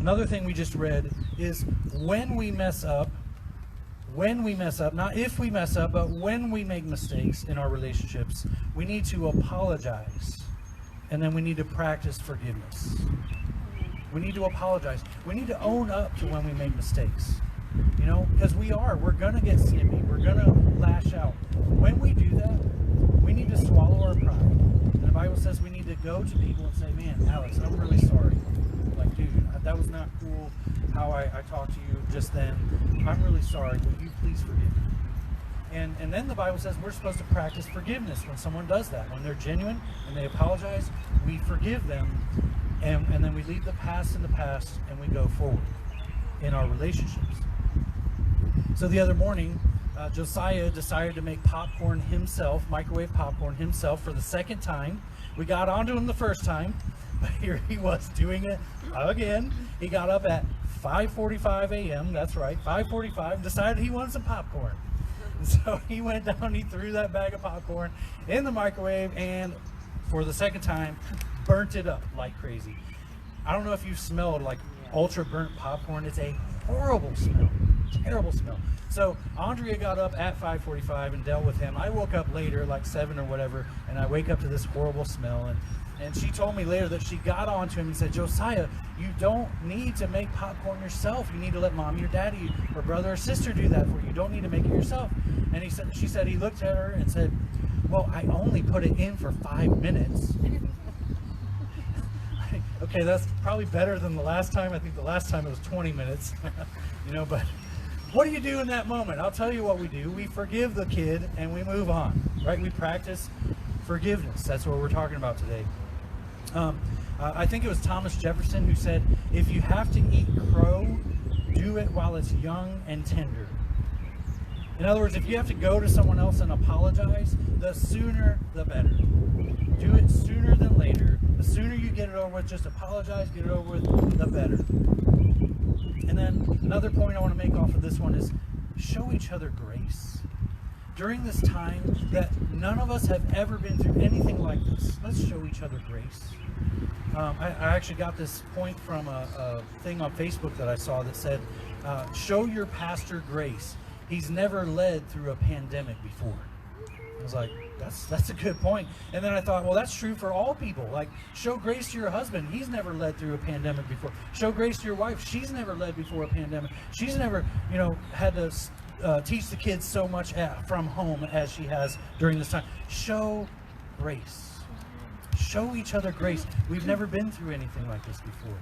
Another thing we just read is when we mess up, not if we mess up, but when we make mistakes in our relationships, we need to apologize, and then we need to practice forgiveness. We need to apologize. We need to own up to when we make mistakes, you know, because we're gonna get snippy, we're gonna lash out. When we do that, we need to swallow our pride. And the Bible says we need to go to people and say, man, Alex, I'm really sorry. Like, dude, that was not cool how I talked to you just then. I'm really sorry. Will you please forgive me? And then the Bible says we're supposed to practice forgiveness when someone does that. When they're genuine and they apologize, we forgive them, and then we leave the past in the past and we go forward in our relationships. So the other morning, Josiah decided to make popcorn himself, microwave popcorn himself for the second time. We got onto him the first time, but here he was doing it again. He got up at 5:45 a.m., that's right, 5:45, decided he wanted some popcorn. So he went down, he threw that bag of popcorn in the microwave, and for the second time, burnt it up like crazy. I don't know if you've smelled like ultra burnt popcorn. It's a horrible smell, terrible smell. So Andrea got up at 5:45 and dealt with him. I woke up later, like 7 or whatever, and I wake up to this horrible smell. And she told me later that she got on to him and said, Josiah, you don't need to make popcorn yourself. You need to let mommy or daddy or brother or sister do that for you. You don't need to make it yourself. And she said he looked at her and said, well, I only put it in for 5 minutes. Okay, that's probably better than the last time. I think the last time it was 20 minutes. You know, but what do you do in that moment? I'll tell you what we do. We forgive the kid and we move on, right? We practice forgiveness. That's what we're talking about today. I think it was Thomas Jefferson who said, if you have to eat crow, do it while it's young and tender. In other words, if you have to go to someone else and apologize, the sooner the better. Do it sooner than later. The sooner you get it over with, just apologize, get it over with, the better. And then another point I want to make off of this one is show each other grace. During this time that none of us have ever been through anything like this, let's show each other grace. I actually got this point from a thing on Facebook that I saw that said, show your pastor grace. He's never led through a pandemic before. I was like, that's a good point. And then I thought, well, that's true for all people. Like, show grace to your husband. He's never led through a pandemic before. Show grace to your wife. She's never led before a pandemic. She's never, had to teach the kids so much from home as she has during this time. Show grace. Show each other grace. We've never been through anything like this before.